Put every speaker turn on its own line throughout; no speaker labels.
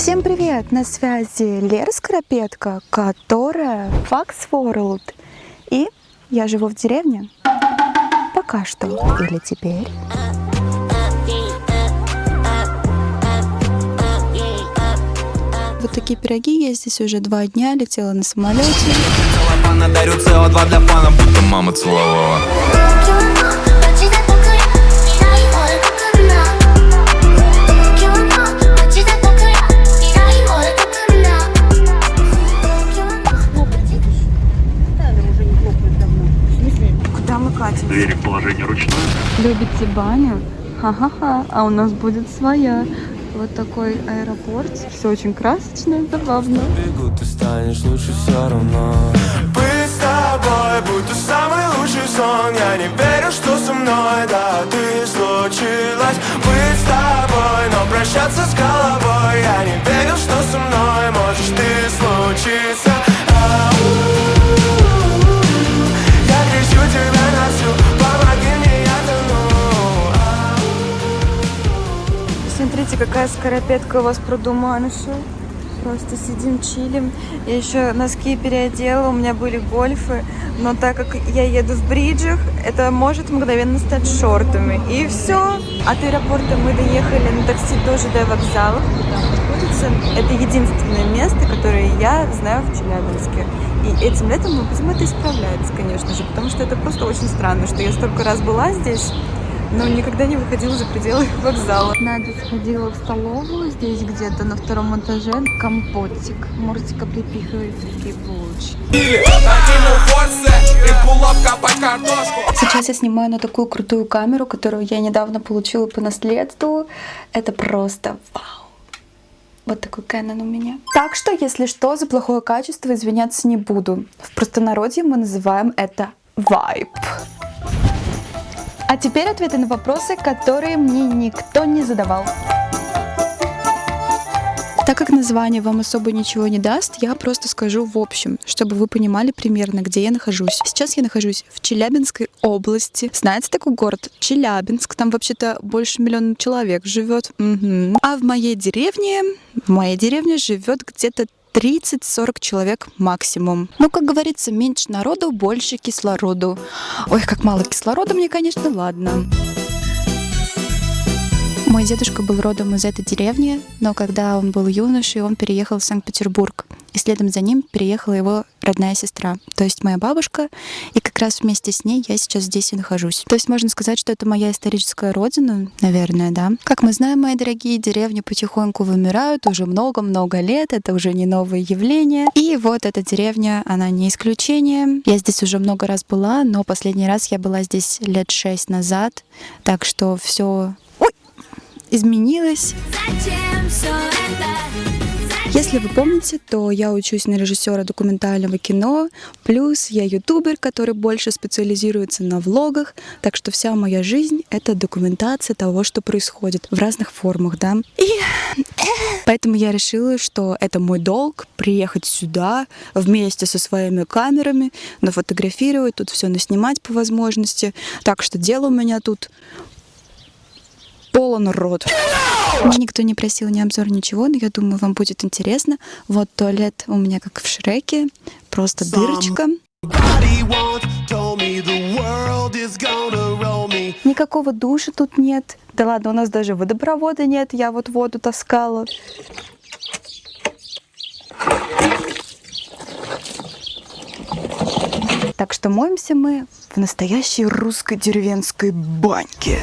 Всем привет! На связи Лера Скоропедко, которая Fox World. И я живу в деревне. Пока что. Или теперь. Вот такие пироги. Я здесь уже 2 дня, летела на самолете.
Дарю CO2 для фана, будто мама целовала.
Куда мы катим?
Двери в положении ручной.
Любите баню? Ха-ха-ха. А у нас будет своя. Вот такой аэропорт. Все очень красочно и забавно.
Бегу, ты станешь лучше все равно. Быть с тобой, будто самый лучший сон. Я не верю, что со мной, да, ты случилась. Быть с тобой, но прощаться с головой. Я не верил, что со мной можешь ты случиться. Я кричу тебя на всю, помоги мне, я тону.
Смотрите, какая Скоропедка у вас продуманша. Просто сидим, чилим. Я еще носки переодела, у меня были гольфы. Но так как я еду в бриджах, это может мгновенно стать шортами. И все. От аэропорта мы доехали на такси тоже до вокзала. Там находится. Это единственное место, которое я знаю в Челябинске. И этим летом мы будем это исправлять, конечно же. Потому что это просто очень странно, что я столько раз была здесь, но никогда не выходила за пределы вокзала. Надя сходила в столовую, здесь где-то на 2-м этаже. Компотик. Мортика припихивает такие булочки. Сейчас я снимаю на такую крутую камеру, которую я недавно получила по наследству. Это просто вау. Вот такой Canon у меня. Так что, если что, за плохое качество извиняться не буду. В простонародье мы называем это вайб. А теперь ответы на вопросы, которые мне никто не задавал. Так как название вам особо ничего не даст, я просто скажу в общем, чтобы вы понимали примерно, где я нахожусь. Сейчас я нахожусь в Челябинской области. Знаете такой город? Челябинск. Там вообще-то больше 1 миллиона человек живет. А в моей деревне живет где-то 30-40 человек максимум. Ну, как говорится, меньше народу, больше кислороду. Ой, как мало кислорода мне, конечно, ладно. Мой дедушка был родом из этой деревни, но когда он был юношей, он переехал в Санкт-Петербург. И следом за ним переехала его родная сестра, то есть моя бабушка, и как раз вместе с ней я сейчас здесь и нахожусь. То есть можно сказать, что это моя историческая родина, наверное, да. Как мы знаем, мои дорогие, деревни потихоньку вымирают уже много-много лет, это уже не новое явление. И вот эта деревня, она не исключение. Я здесь уже много раз была, но последний раз я была здесь лет 6 назад, так что все изменилось. Если вы помните, то я учусь на режиссера документального кино, плюс я ютубер, который больше специализируется на влогах, так что вся моя жизнь — это документация того, что происходит в разных формах, да. И поэтому я решила, что это мой долг приехать сюда вместе со своими камерами, нафотографировать, тут все наснимать по возможности, так что дело у меня тут полон рот. Меня никто не просил ни обзор, ничего, но я думаю, вам будет интересно. Вот туалет у меня как в Шреке, просто дырочка. Никакого душа тут нет. Да ладно, у нас даже водопровода нет, я вот воду таскала. Так что моемся мы в настоящей русской деревенской баньке.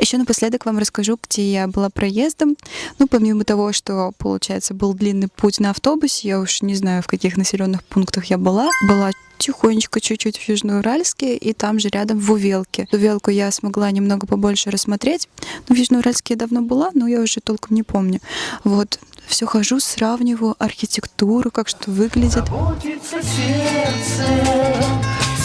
Еще напоследок вам расскажу, где я была проездом. Ну, помимо того, что, получается, был длинный путь на автобусе, я уж не знаю, в каких населенных пунктах я была. Была тихонечко чуть-чуть в Южноуральске и там же рядом в Увелке. Увелку я смогла немного побольше рассмотреть. Ну, в Южноуральске я давно была, но я уже толком не помню. Вот. Все хожу, сравниваю архитектуру, как что выглядит.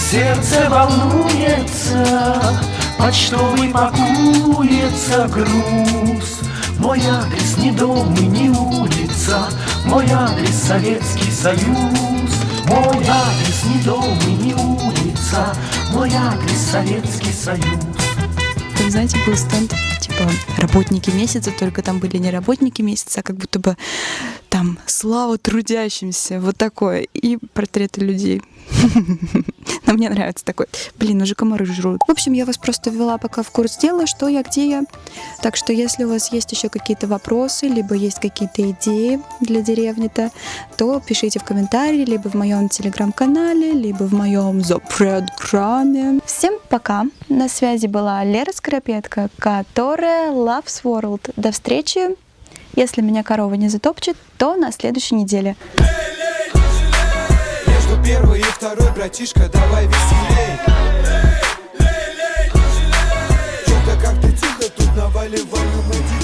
Сердце волнуется, почтовый пакуется груз. Мой адрес не дом и не улица, мой адрес Советский Союз. Мой адрес не дом и не улица, мой адрес Советский Союз.
Там, знаете, был стенд типа
типа работники месяца, только там были не работники месяца, а как будто бы там слава трудящимся, вот такое, и портреты людей. Но мне нравится такой. Блин, уже комары жрут. В общем, я вас просто ввела пока в курс дела, что я, где я. Так что, если у вас есть еще какие-то вопросы, либо есть какие-то идеи для деревни-то, то пишите в комментарии, либо в моем телеграм-канале, либо в моем запредграме. Всем пока. На связи была Лера Скоропедка, которая Loves World. До встречи. Если меня корова не затопчет, то на следующей неделе.
Между первой и второй, братишка, давай веселей. Что-то как-то тихо тут наваливаю на